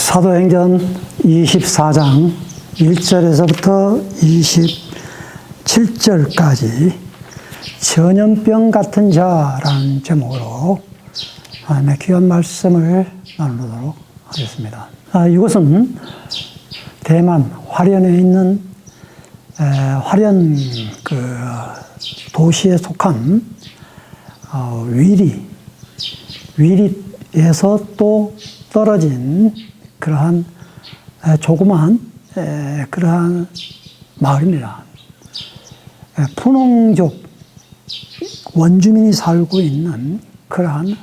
사도행전 24장 1절에서부터 27절까지 전염병 같은 자라는 제목으로 귀한 말씀을 나누도록 하겠습니다. 이곳은 대만 화련에 있는 화련 도시에 속한 위리에서 또 떨어진 그러한 조그마한 그러한 마을입니다. 푸농족 원주민이 살고 있는 그러한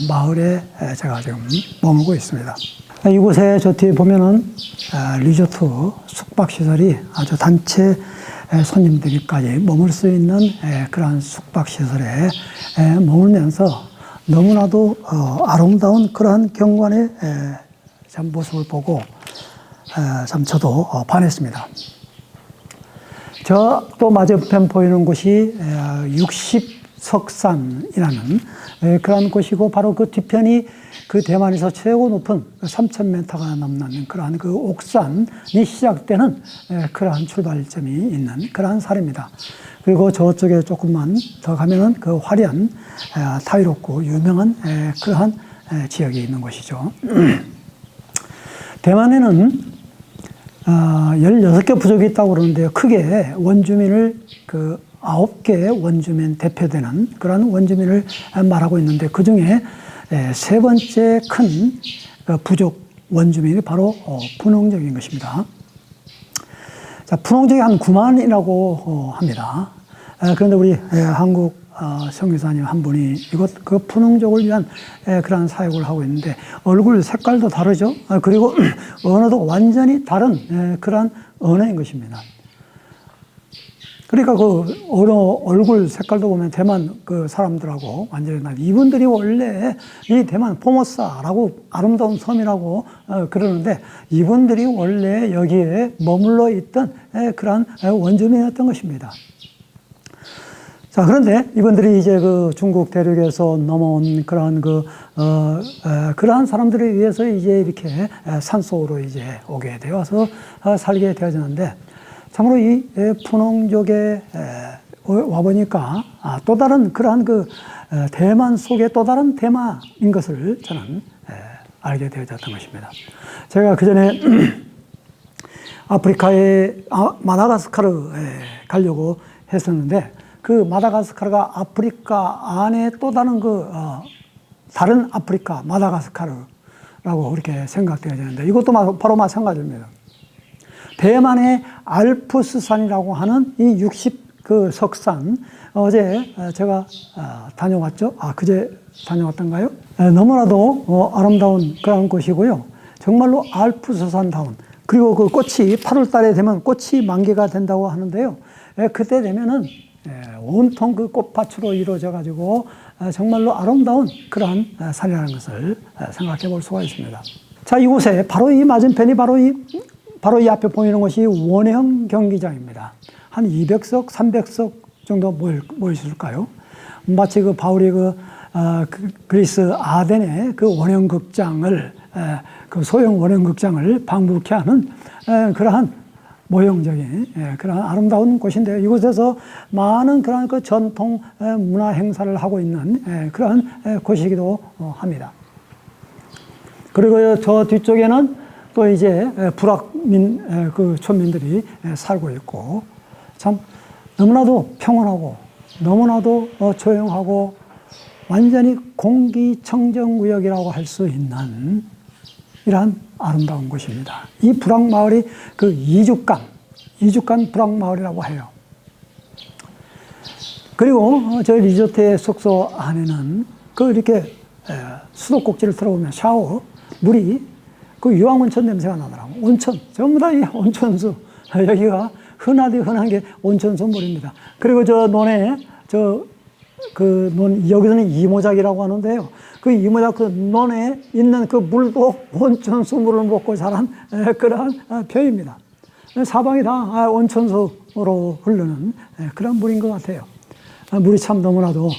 마을에 제가 지금 머물고 있습니다. 이곳에 저 뒤에 보면은 리조트 숙박시설이 아주 단체 손님들까지 머물 수 있는 그러한 숙박시설에 머물면서 너무나도 아름다운 그러한 경관의 참 모습을 보고 참 저도 반했습니다. 저 또 맞은편 보이는 곳이 60석산이라는 그러한 곳이고, 바로 그 뒤편이 그 대만에서 최고 높은 3,000m가 넘는 그러한 그 옥산이 시작되는 그러한 출발점이 있는 그러한 산입니다. 그리고 저쪽에 조금만 더 가면은 그 화련, 타이로쿠 유명한 그러한 지역이 있는 곳이죠. 대만에는 16개 부족이 있다고 그러는데요. 크게 원주민을 9개 원주민 대표되는 그런 원주민을 말하고 있는데, 그 중에 세 번째 큰 부족 원주민이 바로 푸농족인 것입니다. 자, 푸농족이 한 9만이라고 합니다. 그런데 우리 한국 선교사님 한 분이 이곳 그 푸농족을 위한 그런 사역을 하고 있는데, 얼굴 색깔도 다르죠. 그리고 언어도 완전히 다른 그런 언어인 것입니다. 그러니까 그 얼굴 색깔도 보면 대만 그 사람들하고 완전히 이분들이 원래 이 대만 포모사라고 아름다운 섬이라고 그러는데, 이분들이 원래 여기에 머물러 있던 그러한 원주민이었던 것입니다. 자, 그런데 이분들이 이제 그 중국 대륙에서 넘어온 그러한 그러한 사람들에 의해서 이제 이렇게 산속으로 이제 오게 되어서 살게 되어졌는데, 참으로 이 푸농족에 와보니까 또 다른 그러한 대만 속의 또 다른 대만인 것을 저는 알게 되어졌던 것입니다. 제가 그 전에 아프리카의 마다가스카르에 가려고 했었는데, 그 마다가스카르가 아프리카 안에 또 다른 다른 아프리카 마다가스카르라고 그렇게 생각되어지는데, 이것도 바로 마찬가지입니다. 대만의 알프스산이라고 하는 이 60석산, 어제 제가 다녀왔죠. 그제 다녀왔던가요? 너무나도 아름다운 그런 곳이고요. 정말로 알프스산다운, 그리고 그 꽃이 8월 달에 되면 꽃이 만개가 된다고 하는데요. 그때 되면은 온통 그 꽃밭으로 이루어져 가지고 정말로 아름다운 그러한 산이라는 것을 생각해 볼 수가 있습니다. 자, 이곳에 바로 이 맞은편이 바로 이 앞에 보이는 것이 원형 경기장입니다. 한 200석, 300석 정도 모였을까요? 마치 바울이 그리스 아덴의 그 원형 극장을, 그 소형 원형 극장을 방불케 하는 그러한 모형적인 그런 아름다운 곳인데요. 이곳에서 많은 그런 전통 문화 행사를 하고 있는 그러한 곳이기도 합니다. 그리고 저 뒤쪽에는 또 이제 불악민 촌민들이 살고 있고, 참 너무나도 평온하고 너무나도 조용하고 완전히 공기청정구역이라고 할 수 있는 이러한 아름다운 곳입니다. 이 불악마을이 이죽간 불악마을이라고 해요. 그리고 저희 리조트의 숙소 안에는 이렇게 수도꼭지를 들어보면 샤워 물이 유황온천 냄새가 나더라고. 온천, 전부 다 이 온천수. 여기가 흔한 게 온천수 물입니다. 그리고 저 논에, 여기서는 이모작이라고 하는데요. 그 이모작 논에 있는 그 물도 온천수 물을 먹고 자란 그러한 표입니다. 사방이 다 온천수로 흐르는 그런 물인 것 같아요. 물이 참 너무나도,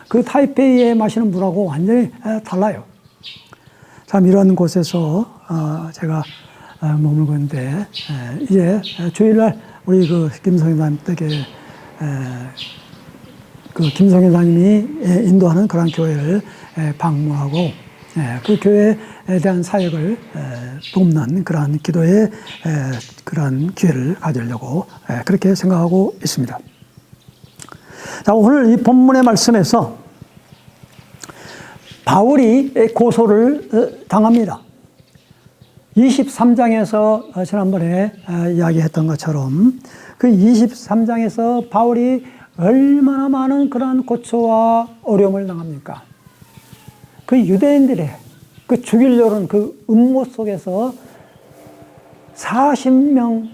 그 타이페이에 마시는 물하고 완전히 달라요. 참 이런 곳에서 제가 머물고 있는데, 이제 주일날 우리 그 김성현 댁에 그 김성현 사님이 인도하는 그런 교회를 방문하고 그 교회에 대한 사역을 돕는 그러한 기도의 그러한 기회를 가지려고 그렇게 생각하고 있습니다. 자, 오늘 이 본문의 말씀에서 바울이 고소를 당합니다. 23장에서 지난번에 이야기했던 것처럼 그 23장에서 바울이 얼마나 많은 그러한 고초와 어려움을 당합니까? 그 유대인들의 그 죽이려는 그 음모 속에서 40명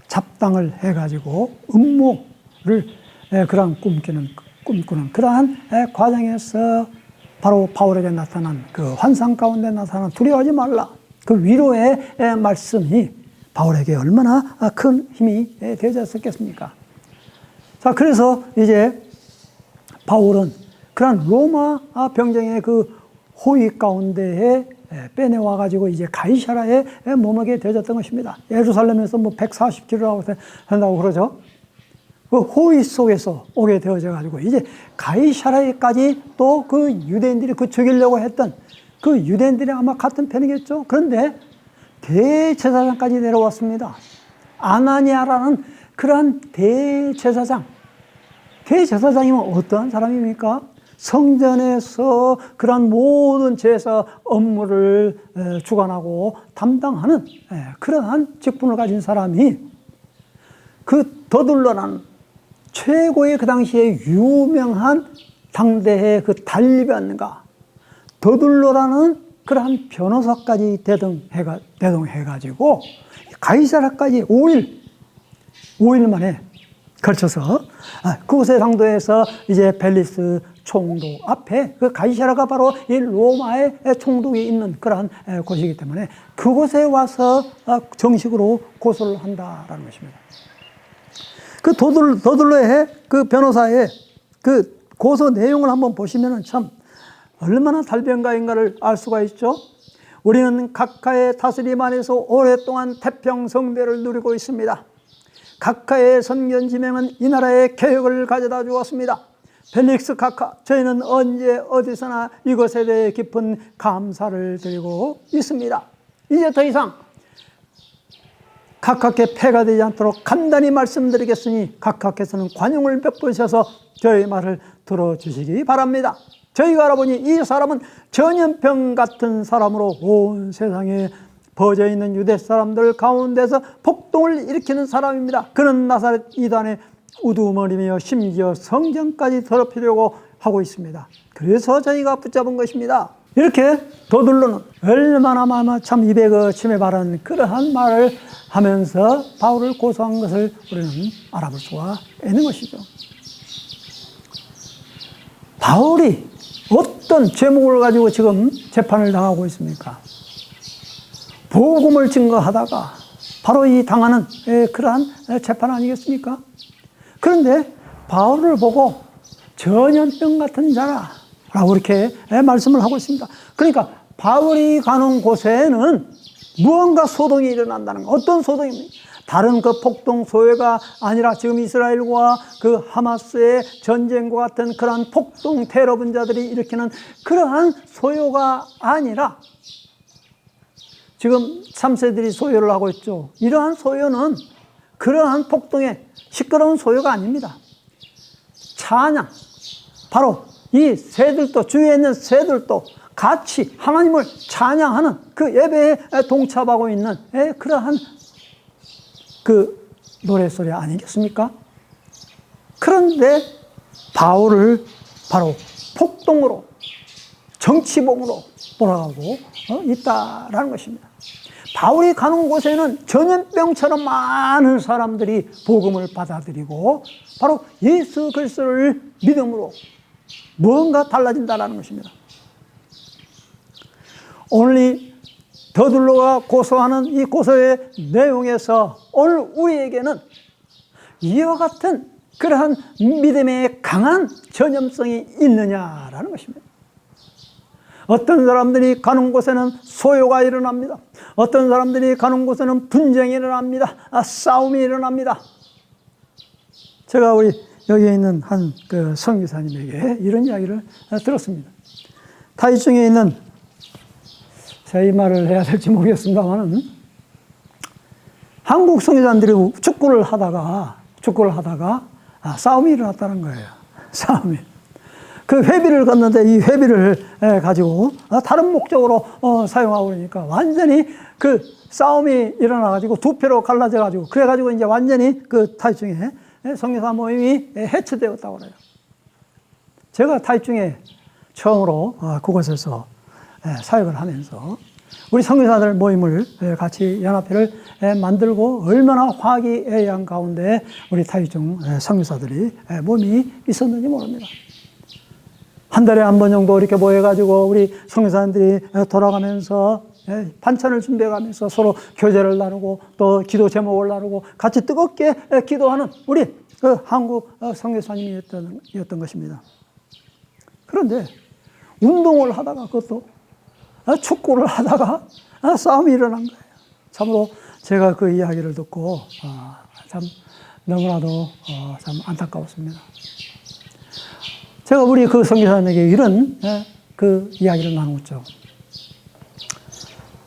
잡당을 해가지고 음모를 그러한 꿈꾸는 그러한 과정에서 바로 바울에게 나타난 그 환상 가운데 나타난 두려워하지 말라. 그 위로의 말씀이 바울에게 얼마나 큰 힘이 되었었겠습니까? 자, 그래서 이제 바울은 그런 로마 병정의 그 호위 가운데에 빼내와가지고 이제 가이사라에 머물게 되어졌던 것입니다. 예루살렘에서 뭐 140km라고 한다고 그러죠. 그 호위 속에서 오게 되어져가지고 이제 가이사라에까지 또 그 유대인들이 그 죽이려고 했던 그 유대인들이 아마 같은 편이겠죠. 그런데 대제사장까지 내려왔습니다. 아나니아라는 그러한 대제사장. 대제사장이면 어떠한 사람입니까? 성전에서 그런 모든 제사 업무를 주관하고 담당하는 그러한 직분을 가진 사람이 그 더둘러난 최고의 그 당시에 유명한 당대의 그 단리변가 더둘러라는 그러한 변호사까지 대동해가지고 가이사라까지 5일 만에 걸쳐서 그곳의 상도에서 이제 벨리스 총독 앞에 그 가이사라가 바로 이 로마의 총독이 있는 그러한 곳이기 때문에 그곳에 와서 정식으로 고소를 한다라는 것입니다. 그 더둘러의 그 변호사의 그 고소 내용을 한번 보시면은 참 얼마나 달변가인가를 알 수가 있죠. 우리는 각하의 다스림 안에서 오랫동안 태평성대를 누리고 있습니다. 각하의 선견지명은 이 나라의 개혁을 가져다 주었습니다. 펠릭스 각하, 저희는 언제 어디서나 이것에 대해 깊은 감사를 드리고 있습니다. 이제 더 이상 각하께 폐가 되지 않도록 간단히 말씀드리겠으니 각하께서는 관용을 베푸셔서 저희 말을 들어주시기 바랍니다. 저희가 알아보니 이 사람은 전염병 같은 사람으로 온 세상에 퍼져 있는 유대 사람들 가운데서 폭동을 일으키는 사람입니다. 그는 나사렛 이단의 우두머리며 심지어 성전까지 더럽히려고 하고 있습니다. 그래서 저희가 붙잡은 것입니다. 이렇게 더둘러는 얼마나 참 입에 침에 바른 그러한 말을 하면서 바울을 고소한 것을 우리는 알아볼 수가 있는 것이죠. 바울이 어떤 죄목을 가지고 지금 재판을 당하고 있습니까? 복음을 증거하다가 바로 이 당하는 그러한 재판 아니겠습니까? 그런데 바울을 보고 전염병 같은 자라라고 이렇게 말씀을 하고 있습니다. 그러니까 바울이 가는 곳에는 무언가 소동이 일어난다는 거. 어떤 소동입니까? 다른 그 폭동 소요가 아니라 지금 이스라엘과 그 하마스의 전쟁과 같은 그러한 폭동 테러 분자들이 일으키는 그러한 소요가 아니라 지금 3세들이 소요를 하고 있죠. 이러한 소요는 그러한 폭동의 시끄러운 소요가 아닙니다. 찬양, 바로 이 새들도 주위에 있는 새들도 같이 하나님을 찬양하는 그 예배에 동참하고 있는 그러한 그 노래소리 아니겠습니까? 그런데 바울을 바로 폭동으로 정치범으로 몰아가고 있다라는 것입니다. 바울이 가는 곳에는 전염병처럼 많은 사람들이 복음을 받아들이고 바로 예수 그리스도를 믿음으로 무언가 달라진다는 것입니다. 오늘 이 더둘러가 고소하는 이 고소의 내용에서 오늘 우리에게는 이와 같은 그러한 믿음의 강한 전염성이 있느냐라는 것입니다. 어떤 사람들이 가는 곳에는 소요가 일어납니다. 어떤 사람들이 가는 곳에는 분쟁이 일어납니다. 싸움이 일어납니다. 제가 우리 여기에 있는 한 그 선교사님에게 이런 이야기를 들었습니다. 타이중에 있는, 제가 이 말을 해야 될지 모르겠습니다만은, 한국 선교사님들이 축구를 하다가 싸움이 일어났다는 거예요. 싸움이. 그 회비를 걷는데 이 회비를 가지고 다른 목적으로 사용하고 그러니까 완전히 그 싸움이 일어나가지고 두 표로 갈라져가지고 그래가지고 이제 완전히 그 타이중에 선교사 모임이 해체되었다고 그래요. 제가 타이중에 처음으로 그곳에서 사역을 하면서 우리 선교사들 모임을 같이 연합회를 만들고 얼마나 화기애애한 가운데 우리 타이중 선교사들이 모임이 있었는지 모릅니다. 한 달에 한 번 정도 이렇게 모여가지고 우리 선교사님들이 돌아가면서 반찬을 준비해가면서 서로 교제를 나누고 또 기도 제목을 나누고 같이 뜨겁게 기도하는 우리 그 한국 선교사님이었던 것입니다. 그런데 운동을 하다가 그것도 축구를 하다가 싸움이 일어난 거예요. 참으로 제가 그 이야기를 듣고 참 너무나도 참 안타까웠습니다. 제가 우리 그 선교사님에게 이런 그 이야기를 나누었죠.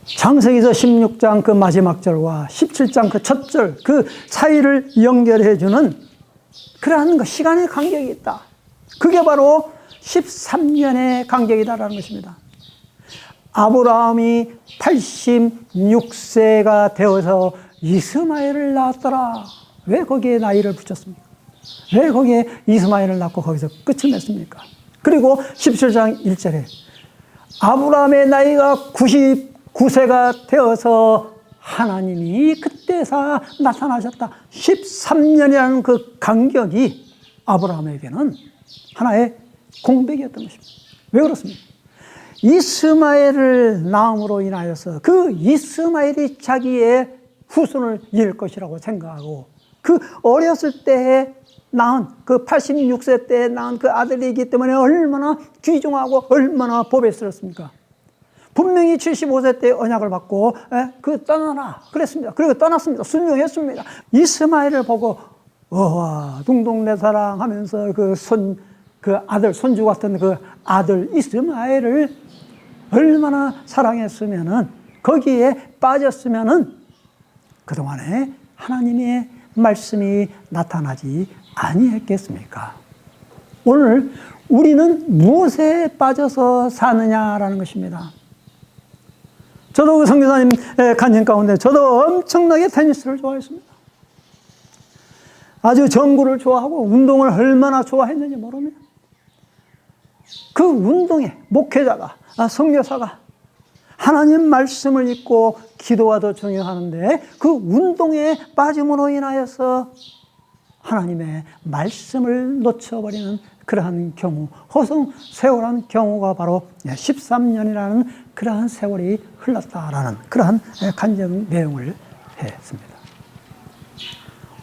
창세기서 16장 그 마지막 절과 17장 그 첫 절 그 사이를 연결해주는 그러한 시간의 간격이 있다. 그게 바로 13년의 간격이다라는 것입니다. 아브라함이 86세가 되어서 이스마엘을 낳았더라. 왜 거기에 나이를 붙였습니까? 왜 거기에 이스마엘을 낳고 거기서 끝을 냈습니까? 그리고 17장 1절에 아브라함의 나이가 99세가 되어서 하나님이 그때서 나타나셨다. 13년이라는 그 간격이 아브라함에게는 하나의 공백이었던 것입니다. 왜 그렇습니까? 이스마엘을 낳음으로 인하여서 그 이스마엘이 자기의 후손을 이을 것이라고 생각하고 그 어렸을 때에 낳은 그 86세 때에 낳은 그 아들이기 때문에 얼마나 귀중하고 얼마나 복스럽습니까? 분명히 75세 때 언약을 받고 떠나라 그랬습니다. 그리고 떠났습니다. 순종했습니다. 이스마엘을 보고 둥둥 내 사랑 하면서 그 아들 손주 같은 그 아들 이스마엘을 얼마나 사랑했으면은 거기에 빠졌으면은 그동안에 하나님의 말씀이 나타나지 아니했겠습니까? 오늘 우리는 무엇에 빠져서 사느냐라는 것입니다. 저도 그 선교사님 간증 가운데 저도 엄청나게 테니스를 좋아했습니다. 아주 정구를 좋아하고 운동을 얼마나 좋아했는지 모릅니다. 그 운동에 목회자가, 선교사가 하나님 말씀을 읽고 기도가 더 중요하는데 그 운동에 빠짐으로 인하여서 하나님의 말씀을 놓쳐버리는 그러한 경우, 허송세월한 경우가 바로 13년이라는 그러한 세월이 흘렀다라는 그러한 간증 내용을 했습니다.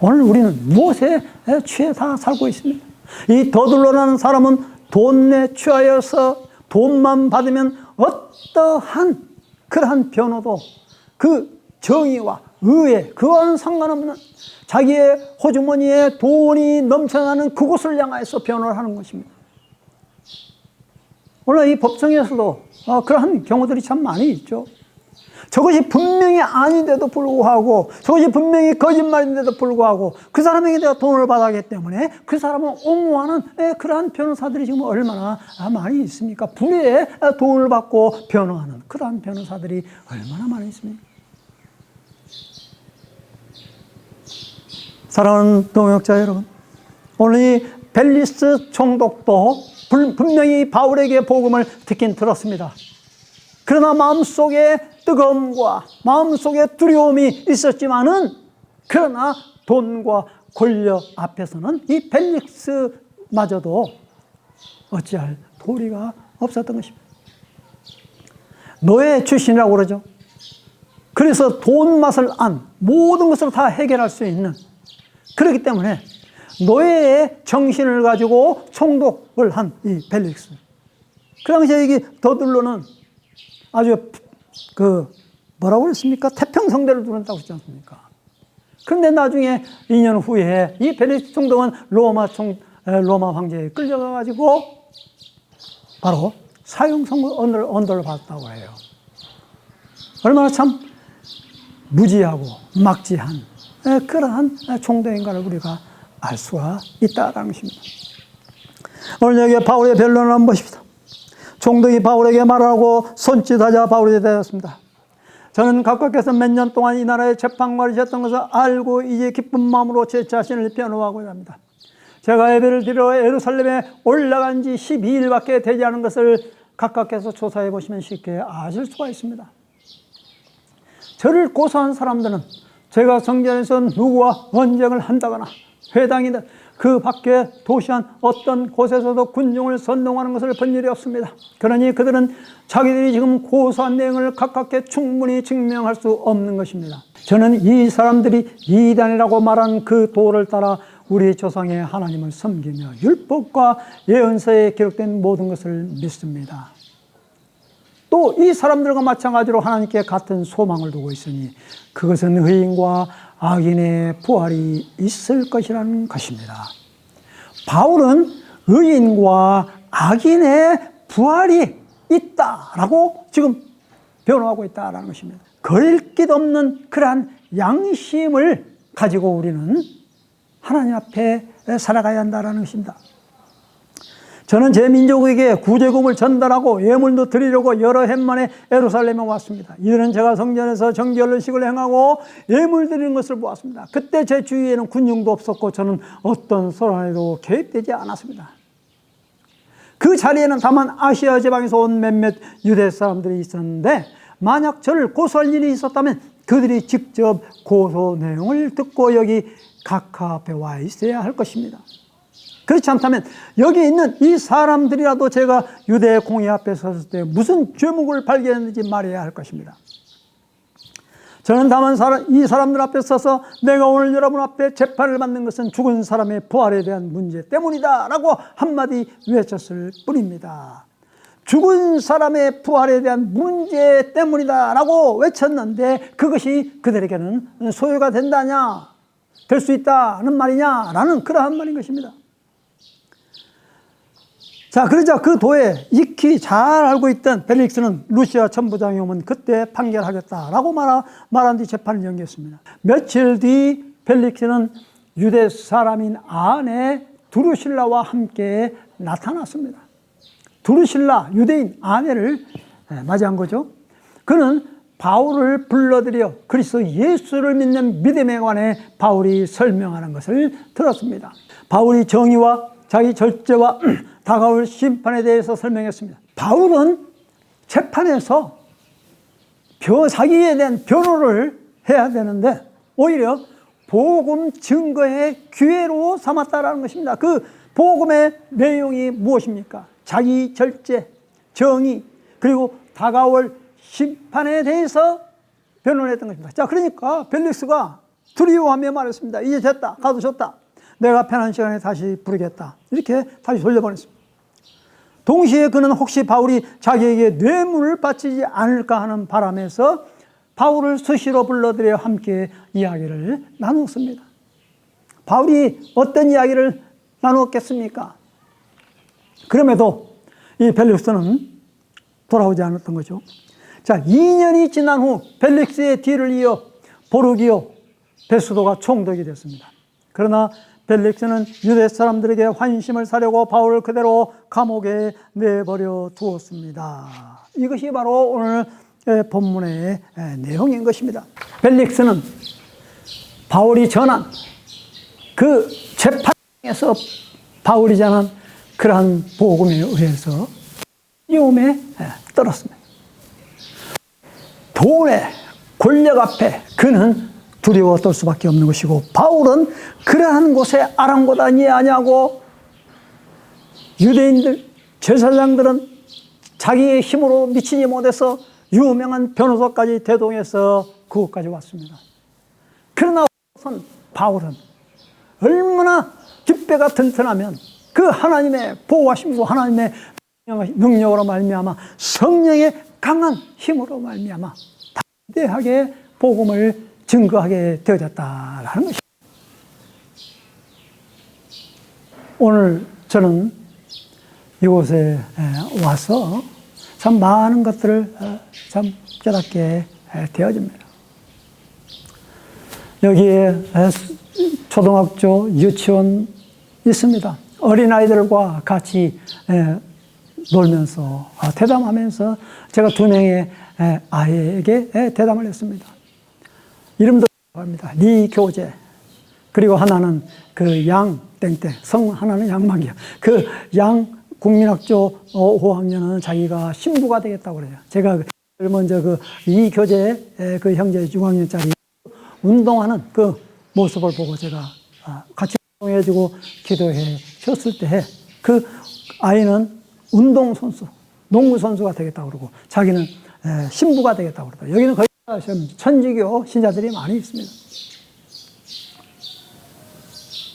오늘 우리는 무엇에 취해 다 살고 있습니다. 이 더둘러라는 사람은 돈에 취하여서 돈만 받으면 어떠한 그러한 변호도 그 정의와 의에 그와는 상관없는 자기의 호주머니에 돈이 넘쳐나는 그곳을 향해서 변호를 하는 것입니다. 오늘 이 법정에서도 그러한 경우들이 참 많이 있죠. 저것이 분명히 아닌데도 불구하고 저것이 분명히 거짓말인데도 불구하고 그 사람에게 내가 돈을 받았기 때문에 그 사람을 옹호하는 그러한 변호사들이 지금 얼마나 많이 있습니까? 불의에 돈을 받고 변호하는 그러한 변호사들이 얼마나 많이 있습니까? 사랑하는 동역자 여러분, 오늘 이 벨리스 총독도 분명히 바울에게 복음을 듣긴 들었습니다. 그러나 마음속에 뜨거움과 마음속에 두려움이 있었지만은 그러나 돈과 권력 앞에서는 이 벨릭스마저도 어찌할 도리가 없었던 것입니다. 노예 출신이라고 그러죠. 그래서 돈 맛을 안 모든 것을 다 해결할 수 있는, 그렇기 때문에 노예의 정신을 가지고 총독을 한 이 벨릭스, 그 당시에 이게 더들로는 아주 뭐라고 그랬습니까? 태평성대를 두른다고 했지 않습니까? 그런데 나중에 2년 후에 이 벨릭스 총독은 로마 황제에 끌려가가지고 바로 사형 언도를 받았다고 해요. 얼마나 참 무지하고 막지한 그러한 총독인가를 우리가 알 수가 있다라는 것입니다. 오늘 여기 바울의 변론을 한번 보십시다. 총독이 바울에게 말하고 손짓하자 바울이 대답했습니다. 저는 각각께서 몇 년 동안 이 나라의 재판관이셨던 것을 알고 이제 기쁜 마음으로 제 자신을 변호하고자 합니다. 제가 예배를 드리러 예루살렘에 올라간 지 12일밖에 되지 않은 것을 각각께서 조사해 보시면 쉽게 아실 수가 있습니다. 저를 고소한 사람들은 제가 성전에서 누구와 언쟁을 한다거나 회당이든 그 밖에 도시한 어떤 곳에서도 군중을 선동하는 것을 본 일이 없습니다. 그러니 그들은 자기들이 지금 고소한 내용을 가깝게 충분히 증명할 수 없는 것입니다. 저는 이 사람들이 이단이라고 말한 그 도를 따라 우리 조상의 하나님을 섬기며 율법과 예언서에 기록된 모든 것을 믿습니다. 또 이 사람들과 마찬가지로 하나님께 같은 소망을 두고 있으니 그것은 의인과 악인의 부활이 있을 것이라는 것입니다. 바울은 의인과 악인의 부활이 있다라고 지금 변호하고 있다는 것입니다. 거릴 길 없는 그러한 양심을 가지고 우리는 하나님 앞에 살아가야 한다는 것입니다. 저는 제 민족에게 구제금을 전달하고 예물도 드리려고 여러 해 만에 예루살렘에 왔습니다. 이들은 제가 성전에서 정결의식을 행하고 예물 드리는 것을 보았습니다. 그때 제 주위에는 군중도 없었고 저는 어떤 소란에도 개입되지 않았습니다. 그 자리에는 다만 아시아 지방에서 온 몇몇 유대 사람들이 있었는데 만약 저를 고소할 일이 있었다면 그들이 직접 고소 내용을 듣고 여기 각하 앞에 와 있어야 할 것입니다. 그렇지 않다면 여기 있는 이 사람들이라도 제가 유대 공의 앞에 섰을 때 무슨 죄목을 발견했는지 말해야 할 것입니다. 저는 다만 이 사람들 앞에 서서 내가 오늘 여러분 앞에 재판을 받는 것은 죽은 사람의 부활에 대한 문제 때문이다 라고 한마디 외쳤을 뿐입니다. 죽은 사람의 부활에 대한 문제 때문이다 라고 외쳤는데 그것이 그들에게는 소요가 된다냐, 될 수 있다는 말이냐 라는 그러한 말인 것입니다. 자, 그러자 그 도에 익히 잘 알고 있던 벨릭스는 루시아 천부장이 오면 그때 판결하겠다라고 말한 뒤 재판을 연기했습니다. 며칠 뒤 벨릭스는 유대 사람인 아내 두루실라와 함께 나타났습니다. 두루실라, 유대인 아내를 맞이한 거죠. 그는 바울을 불러들여 그리스도 예수를 믿는 믿음에 관해 바울이 설명하는 것을 들었습니다. 바울이 정의와 자기 절제와 다가올 심판에 대해서 설명했습니다. 바울은 재판에서 자기에 대한 변호를 해야 되는데 오히려 복음 증거의 기회로 삼았다라는 것입니다. 그 복음의 내용이 무엇입니까? 자기 절제, 정의, 그리고 다가올 심판에 대해서 변호를 했던 것입니다. 자, 그러니까 벨릭스가 두려워하며 말했습니다. 이제 됐다, 가두셨다. 내가 편한 시간에 다시 부르겠다. 이렇게 다시 돌려보냈습니다. 동시에 그는 혹시 바울이 자기에게 뇌물을 바치지 않을까 하는 바람에서 바울을 수시로 불러들여 함께 이야기를 나누었습니다. 바울이 어떤 이야기를 나누었겠습니까? 그럼에도 이 벨릭스는 돌아오지 않았던 거죠. 자, 2년이 지난 후 벨릭스의 뒤를 이어 보르기오 베스도가 총독이 됐습니다. 그러나 벨릭스는 유대 사람들에게 환심을 사려고 바울을 그대로 감옥에 내버려 두었습니다. 이것이 바로 오늘 본문의 내용인 것입니다. 벨릭스는 바울이 전한 그 재판에서 바울이 전한 그러한 복음에 의해서 두려움에 떨었습니다. 돈의 권력 앞에 그는 두려워 떨 수밖에 없는 것이고 바울은 그러한 곳에 아랑곳하니 아니하고 유대인들, 제사장들은 자기의 힘으로 미치지 못해서 유명한 변호사까지 대동해서 그곳까지 왔습니다. 그러나 바울은 얼마나 뒷배가 튼튼하면 그 하나님의 보호하심과 하나님의 능력으로 말미암아 성령의 강한 힘으로 말미암아 담대하게 복음을 증거하게 되어졌다라는 것입니다. 오늘 저는 이곳에 와서 참 많은 것들을 참 깨닫게 되어집니다. 여기에 초등학교, 유치원 있습니다. 어린아이들과 같이 놀면서 대담하면서 제가 2명의 아이에게 대담을 했습니다. 이름도 합니다. 리교재. 그리고 하나는 그 양땡땡, 성 하나는 양막이야. 그 양 국민학교 5학년은 자기가 신부가 되겠다고 그래요. 제가 먼저 그 이교재 그 형제 6학년짜리 운동하는 그 모습을 보고 제가 같이 운동해주고 기도해 줬을 때 그 아이는 운동선수, 농구선수가 되겠다고 그러고 자기는 신부가 되겠다고 그러다. 여기는 거의 천주교 신자들이 많이 있습니다.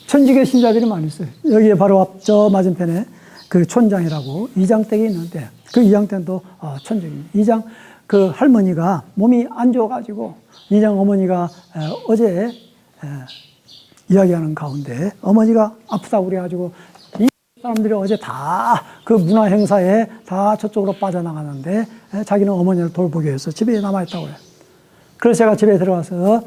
천주교 신자들이 많이 있어요. 여기에 바로 앞 저 맞은편에 그 촌장이라고 이장댁이 있는데 그 이장댁도 천주교입니다. 이장 그 할머니가 몸이 안 좋아가지고 이장 어머니가 어제 이야기하는 가운데 어머니가 아프다고 그래가지고 이 사람들이 어제 다 그 문화 행사에 다 저쪽으로 빠져나가는데 자기는 어머니를 돌보기 위해서 집에 남아있다고 그래요. 그래서 제가 집에 들어가서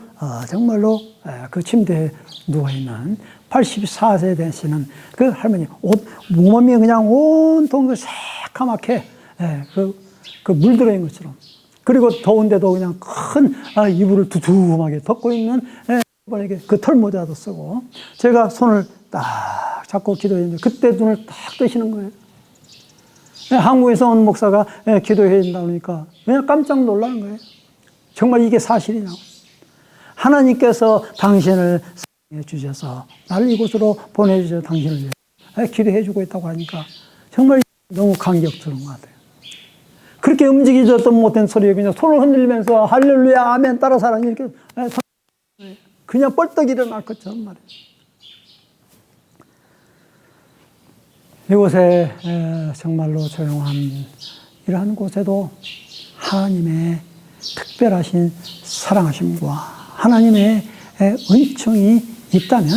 정말로 그 침대에 누워있는 84세 되시는 그 할머니 몸이 그냥 온통 그 새카맣게 그 물들어있는 것처럼 그리고 더운데도 그냥 큰 이불을 두툼하게 덮고 있는 그 털모자도 쓰고 제가 손을 딱 잡고 기도했는데 그때 눈을 딱 뜨시는 거예요. 한국에서 온 목사가 기도해야 된다고 하니까 그냥 깜짝 놀라는 거예요. 정말 이게 사실이냐고. 하나님께서 당신을 사랑해 주셔서 나를 이곳으로 보내주셔서 당신을 위해 기도해 주고 있다고 하니까 정말 너무 감격스러운 것 같아요. 그렇게 움직이지도 못한 소리에 그냥 손을 흔들면서 할렐루야 아멘 따라서 하라니 이렇게 그냥 뻘떡 일어날 것처럼 말이에요. 이곳에 정말로 조용한 이러한 곳에도 하나님의 특별하신 사랑하심과 하나님의 은총이 있다면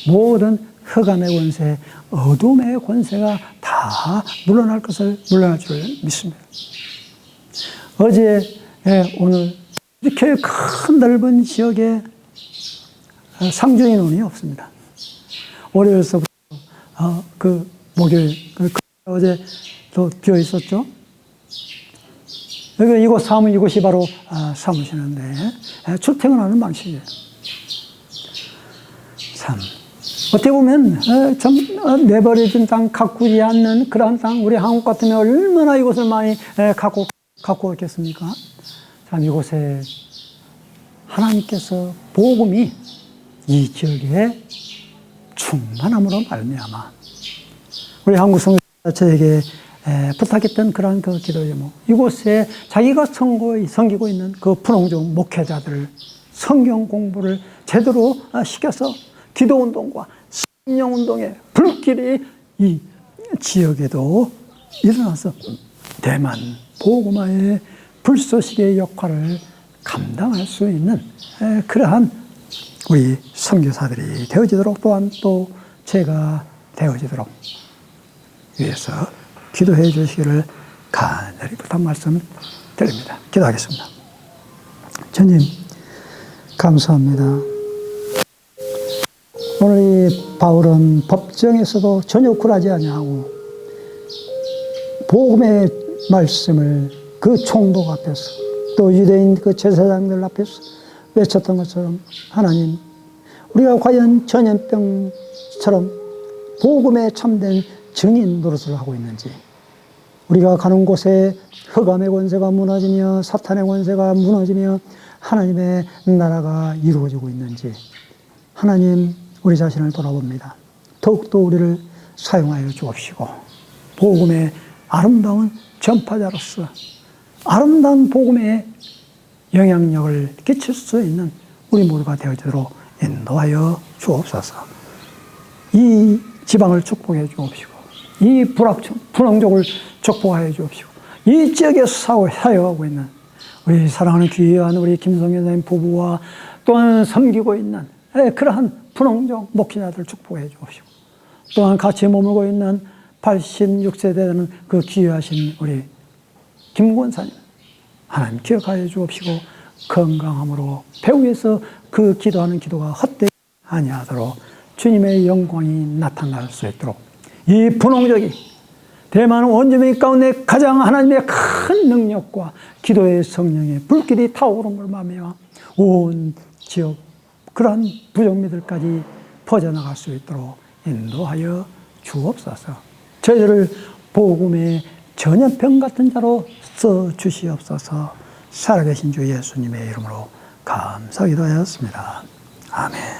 모든 흑암의 권세, 어둠의 권세가 다 물러날 줄 믿습니다. 어제, 오늘 이렇게 큰 넓은 지역에 상주인원이 없습니다. 월요일서부터 그 목요일, 어제 또 비어 있었죠. 여기 이곳이 바로 사무실인데 출퇴근하는 방식이에요. 참 어떻게 보면 좀 내버려진 땅, 가꾸지 않는 그러한 땅, 우리 한국 같으면 얼마나 이곳을 많이 갖고 있겠습니까? 참 이곳에 하나님께서 복음이 이 지역에 충만함으로 말미암아 우리 한국 성교사 저에게 부탁했던 그런 그 기도 제목, 이곳에 자기가 섬기고 있는 그 분홍종 목회자들 성경 공부를 제대로 시켜서 기도운동과 성령운동의 불길이 이 지역에도 일어나서 대만 복음화의 불쏘시개의 역할을 감당할 수 있는 그러한 우리 선교사들이 되어지도록 또한 또 제가 되어지도록 위해서 기도해 주시기를 간절히 부탁 말씀 드립니다. 기도하겠습니다. 주님 감사합니다. 오늘 이 바울은 법정에서도 전혀 굴하지 아니하고 복음의 말씀을 그 총독 앞에서 또 유대인 그 제사장들 앞에서 외쳤던 것처럼 하나님 우리가 과연 전염병처럼 복음에 참된 증인 노릇을 하고 있는지 우리가 가는 곳에 흑암의 권세가 무너지며 사탄의 권세가 무너지며 하나님의 나라가 이루어지고 있는지 하나님 우리 자신을 돌아봅니다. 더욱더 우리를 사용하여 주옵시고 복음의 아름다운 전파자로서 아름다운 복음의 영향력을 끼칠 수 있는 우리 모두가 되어지도록 인도하여 주옵소서. 이 지방을 축복해 주옵시고 이 분홍족을 축복하여 주옵시고, 이 지역에서 사역하고 있는 우리 사랑하는 귀한 우리 김성현 선생님 부부와 또한 섬기고 있는 그러한 분홍족 목회자들 축복해 주옵시고, 또한 같이 머물고 있는 86세 되는 그 귀하신 우리 김권사님 하나님 기억하여 주옵시고, 건강함으로 배후에서 그 기도하는 기도가 헛되지 아니하도록 주님의 영광이 나타날 수 있도록 이 분홍족이 대만 원주민 가운데 가장 하나님의 큰 능력과 기도의 성령의 불길이 타오름을 말미암아 온 지역 그러한 부족민들까지 퍼져나갈 수 있도록 인도하여 주옵소서. 저희들을 복음의 전염병 같은 자로 써 주시옵소서. 살아계신 주 예수님의 이름으로 감사기도하였습니다. 아멘.